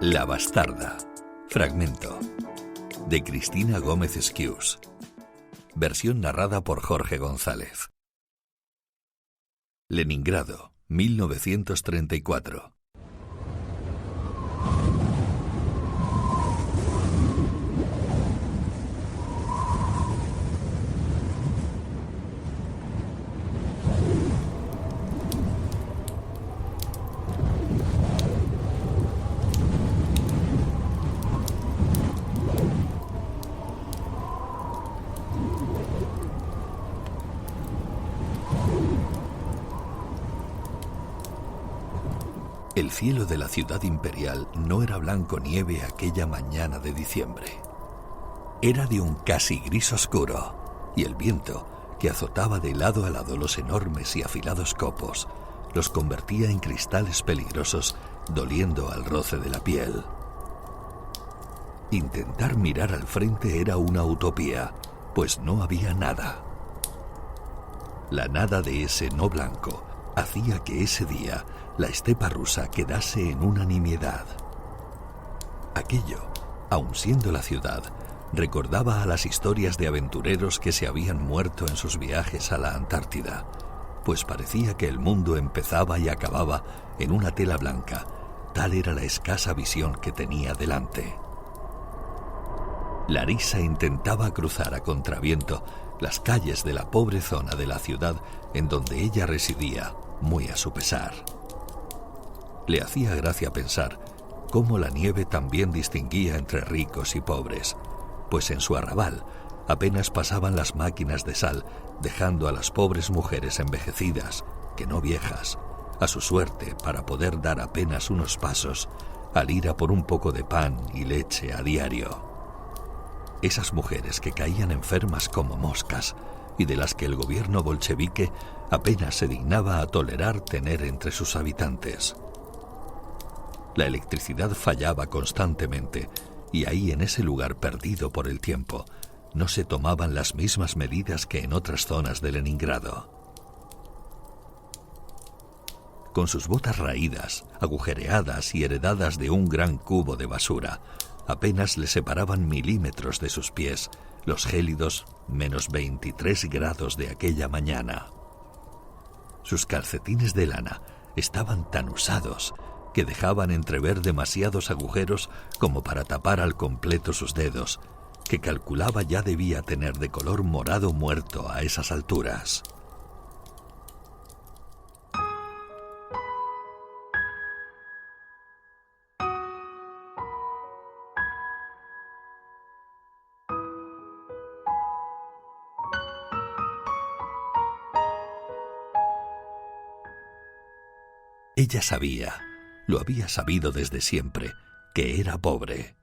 La bastarda. Fragmento. De Cristina Gómez Esquius. Versión narrada por Jorge González. Leningrado, 1934. El cielo de la ciudad imperial no era blanco nieve aquella mañana de diciembre. Era de un casi gris oscuro, y el viento, que azotaba de lado a lado los enormes y afilados copos, los convertía en cristales peligrosos, doliendo al roce de la piel. Intentar mirar al frente era una utopía, pues no había nada. La nada de ese no blanco hacía que ese día la estepa rusa quedase en una nimiedad. Aquello, aun siendo la ciudad, recordaba a las historias de aventureros que se habían muerto en sus viajes a la Antártida, pues parecía que el mundo empezaba y acababa en una tela blanca, tal era la escasa visión que tenía delante. Larisa intentaba cruzar a contraviento las calles de la pobre zona de la ciudad en donde ella residía, muy a su pesar. Le hacía gracia pensar cómo la nieve también distinguía entre ricos y pobres, pues en su arrabal apenas pasaban las máquinas de sal, dejando a las pobres mujeres envejecidas, que no viejas, a su suerte para poder dar apenas unos pasos al ir a por un poco de pan y leche a diario. Esas mujeres que caían enfermas como moscas y de las que el gobierno bolchevique apenas se dignaba a tolerar tener entre sus habitantes. La electricidad fallaba constantemente y ahí, en ese lugar perdido por el tiempo, no se tomaban las mismas medidas que en otras zonas de Leningrado. Con sus botas raídas, agujereadas y heredadas de un gran cubo de basura, apenas le separaban milímetros de sus pies los gélidos -23 grados de aquella mañana. Sus calcetines de lana estaban tan usados que dejaban entrever demasiados agujeros como para tapar al completo sus dedos, que calculaba ya debía tener de color morado muerto a esas alturas. Ella sabía, lo había sabido desde siempre, que era pobre.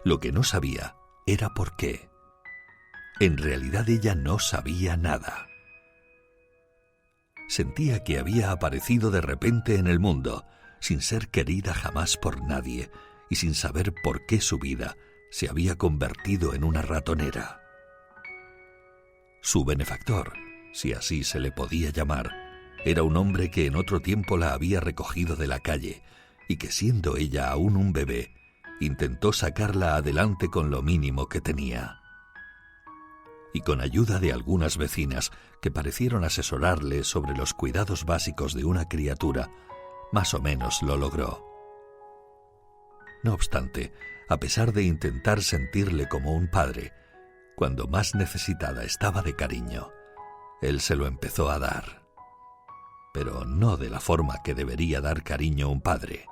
Lo que no sabía era por qué. En realidad ella no sabía nada. Sentía que había aparecido de repente en el mundo, sin ser querida jamás por nadie y sin saber por qué su vida se había convertido en una ratonera. Su benefactor, si así se le podía llamar, era un hombre que en otro tiempo la había recogido de la calle y que, siendo ella aún un bebé, intentó sacarla adelante con lo mínimo que tenía. Y con ayuda de algunas vecinas que parecieron asesorarle sobre los cuidados básicos de una criatura, más o menos lo logró. No obstante, a pesar de intentar sentirle como un padre, cuando más necesitada estaba de cariño, él se lo empezó a dar. Pero no de la forma que debería dar cariño un padre.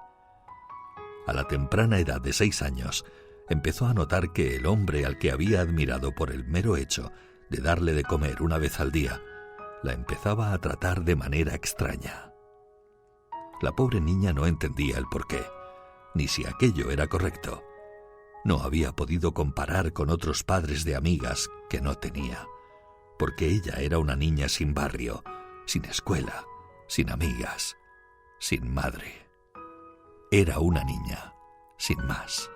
A la temprana edad de 6 años, empezó a notar que el hombre al que había admirado por el mero hecho de darle de comer una vez al día, la empezaba a tratar de manera extraña. La pobre niña no entendía el porqué, ni si aquello era correcto. No había podido comparar con otros padres de amigas que no tenía, porque ella era una niña sin barrio, sin escuela, sin amigas, sin madre. Era una niña, sin más.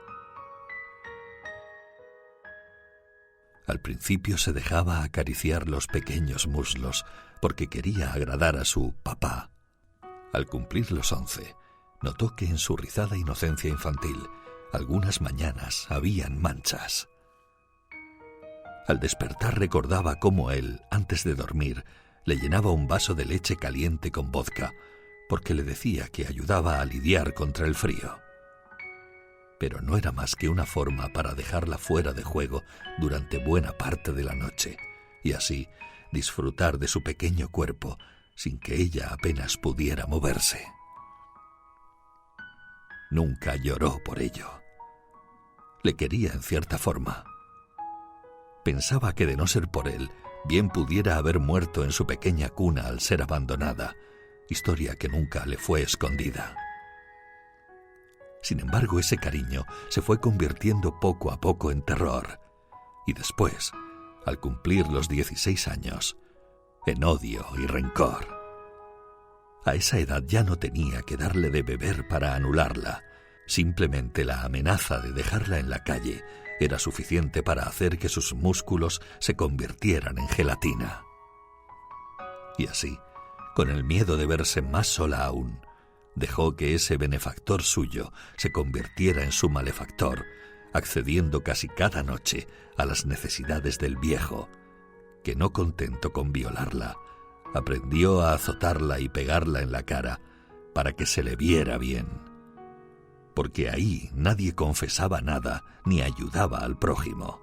Al principio se dejaba acariciar los pequeños muslos porque quería agradar a su papá. Al cumplir los 11, notó que en su rizada inocencia infantil algunas mañanas habían manchas. Al despertar recordaba cómo él, antes de dormir, le llenaba un vaso de leche caliente con vodka, porque le decía que ayudaba a lidiar contra el frío. Pero no era más que una forma para dejarla fuera de juego durante buena parte de la noche, y así disfrutar de su pequeño cuerpo sin que ella apenas pudiera moverse. Nunca lloró por ello. Le quería en cierta forma. Pensaba que de no ser por él, bien pudiera haber muerto en su pequeña cuna al ser abandonada, historia que nunca le fue escondida. Sin embargo, ese cariño se fue convirtiendo poco a poco en terror, y después, al cumplir los 16 años, en odio y rencor. A esa edad ya no tenía que darle de beber para anularla. Simplemente la amenaza de dejarla en la calle era suficiente para hacer que sus músculos se convirtieran en gelatina. Y así, con el miedo de verse más sola aún, dejó que ese benefactor suyo se convirtiera en su malefactor, accediendo casi cada noche a las necesidades del viejo, que no contento con violarla, aprendió a azotarla y pegarla en la cara para que se le viera bien. Porque ahí nadie confesaba nada ni ayudaba al prójimo.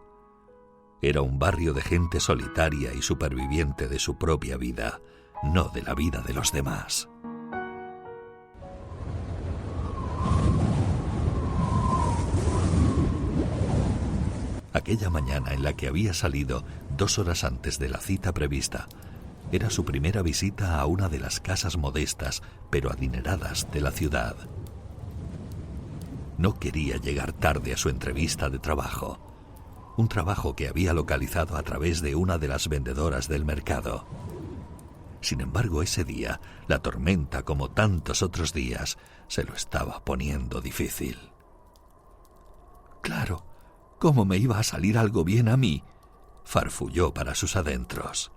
Era un barrio de gente solitaria y superviviente de su propia vida, no de la vida de los demás. Aquella mañana en la que había salido 2 horas antes de la cita prevista, era su primera visita a una de las casas modestas pero adineradas de la ciudad. No quería llegar tarde a su entrevista de trabajo, un trabajo que había localizado a través de una de las vendedoras del mercado. Sin embargo, ese día, la tormenta, como tantos otros días, se lo estaba poniendo difícil. Claro, ¿cómo me iba a salir algo bien a mí?, farfulló para sus adentros.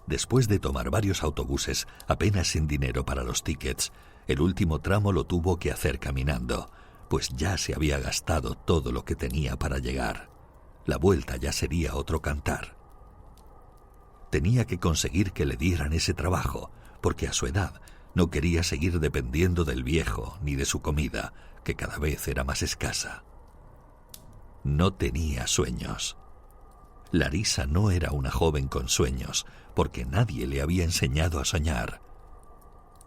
Después de tomar varios autobuses, apenas sin dinero para los tickets, el último tramo lo tuvo que hacer caminando, pues ya se había gastado todo lo que tenía para llegar. La vuelta ya sería otro cantar. Tenía que conseguir que le dieran ese trabajo, porque a su edad no quería seguir dependiendo del viejo ni de su comida, que cada vez era más escasa. No tenía sueños. Larisa no era una joven con sueños, porque nadie le había enseñado a soñar.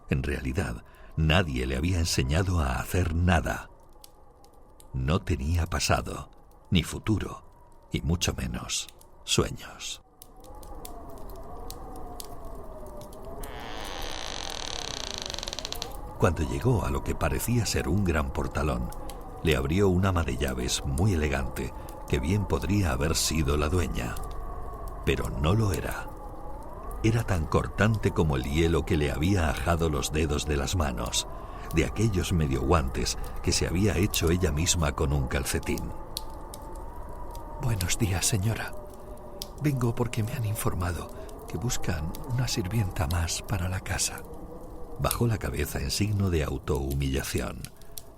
En realidad, nadie le había enseñado a hacer nada. No tenía pasado, ni futuro, y mucho menos sueños. Cuando llegó a lo que parecía ser un gran portalón, le abrió un ama de llaves muy elegante, que bien podría haber sido la dueña. Pero no lo era. Era tan cortante como el hielo que le había ajado los dedos de las manos, de aquellos medio guantes que se había hecho ella misma con un calcetín. Buenos días, señora. Vengo porque me han informado que buscan una sirvienta más para la casa. Bajó la cabeza en signo de autohumillación,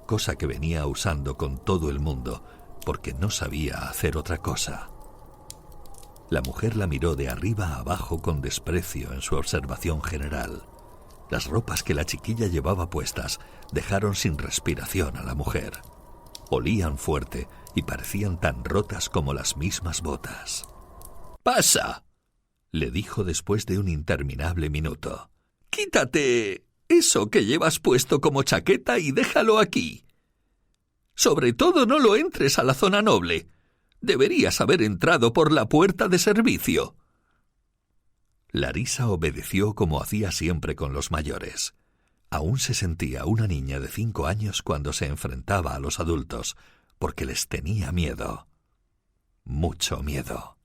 cosa que venía usando con todo el mundo, porque no sabía hacer otra cosa. La mujer la miró de arriba a abajo con desprecio en su observación general. Las ropas que la chiquilla llevaba puestas dejaron sin respiración a la mujer. Olían fuerte y parecían tan rotas como las mismas botas. «¡Pasa!», le dijo después de un interminable minuto. «Quítate eso que llevas puesto como chaqueta y déjalo aquí. Sobre todo no lo entres a la zona noble. Deberías haber entrado por la puerta de servicio». Larisa obedeció como hacía siempre con los mayores. Aún se sentía una niña de 5 años cuando se enfrentaba a los adultos, porque les tenía miedo. Mucho miedo.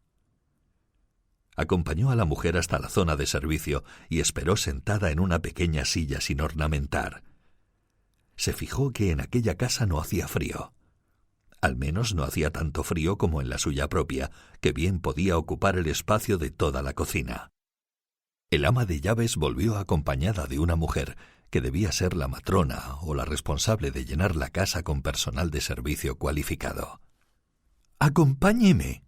Acompañó a la mujer hasta la zona de servicio y esperó sentada en una pequeña silla sin ornamentar. Se fijó que en aquella casa no hacía frío. Al menos no hacía tanto frío como en la suya propia, que bien podía ocupar el espacio de toda la cocina. El ama de llaves volvió acompañada de una mujer que debía ser la matrona o la responsable de llenar la casa con personal de servicio cualificado. «Acompáñeme».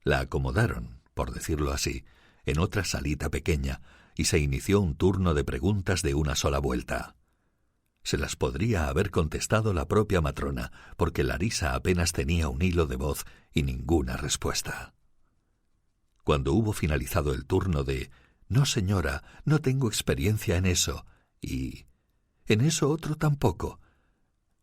La acomodaron, por decirlo así, en otra salita pequeña y se inició un turno de preguntas de una sola vuelta. Se las podría haber contestado la propia matrona, porque Larisa apenas tenía un hilo de voz y ninguna respuesta. Cuando hubo finalizado el turno de «No, señora, no tengo experiencia en eso» y «En eso otro tampoco»,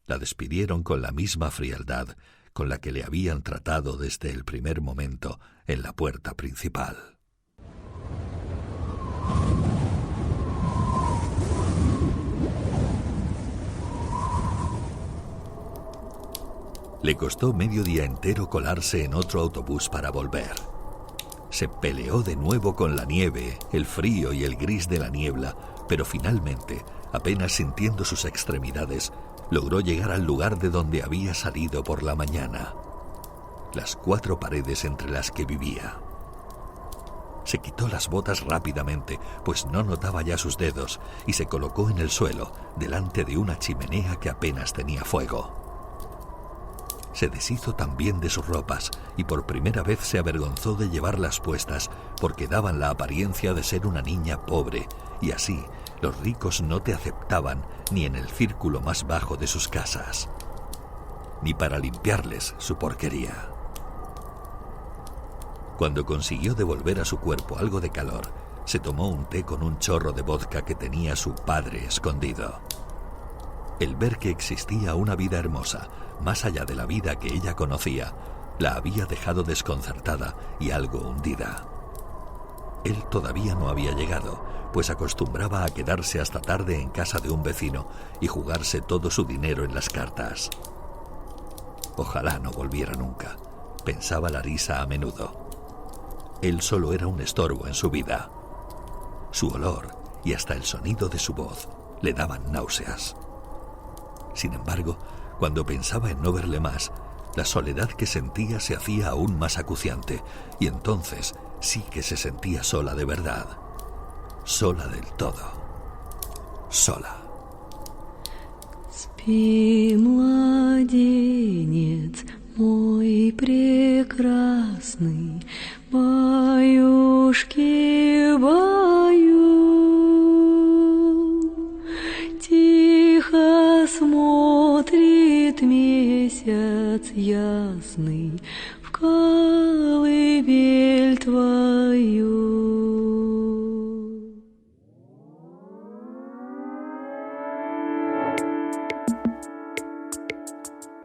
la despidieron con la misma frialdad con la que le habían tratado desde el primer momento en la puerta principal. Le costó medio día entero colarse en otro autobús para volver. Se peleó de nuevo con la nieve, el frío y el gris de la niebla, pero finalmente, apenas sintiendo sus extremidades, logró llegar al lugar de donde había salido por la mañana. Las 4 paredes entre las que vivía. Se quitó las botas rápidamente, pues no notaba ya sus dedos, y se colocó en el suelo, delante de una chimenea que apenas tenía fuego. Se deshizo también de sus ropas y por primera vez se avergonzó de llevarlas puestas porque daban la apariencia de ser una niña pobre y así los ricos no te aceptaban ni en el círculo más bajo de sus casas, ni para limpiarles su porquería. Cuando consiguió devolver a su cuerpo algo de calor, se tomó un té con un chorro de vodka que tenía su padre escondido. El ver que existía una vida hermosa, más allá de la vida que ella conocía, la había dejado desconcertada y algo hundida. Él todavía no había llegado, pues acostumbraba a quedarse hasta tarde en casa de un vecino y jugarse todo su dinero en las cartas. Ojalá no volviera nunca, pensaba Larisa a menudo. Él solo era un estorbo en su vida. Su olor y hasta el sonido de su voz le daban náuseas. Sin embargo, cuando pensaba en no verle más, la soledad que sentía se hacía aún más acuciante, y entonces sí que se sentía sola de verdad. Sola del todo. Sola. Спи, младенец мой прекрасный, баюшки, баю. Тихо смотрит месяц ясный в колыбель твою.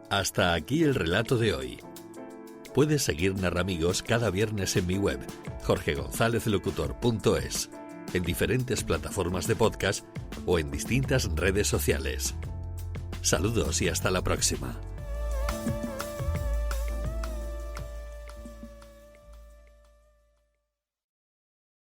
Hasta aquí el relato de hoy. Puedes seguir Narramigos cada viernes en mi web, jorgegonzalezlocutor.es, en diferentes plataformas de podcast o en distintas redes sociales. Saludos y hasta la próxima.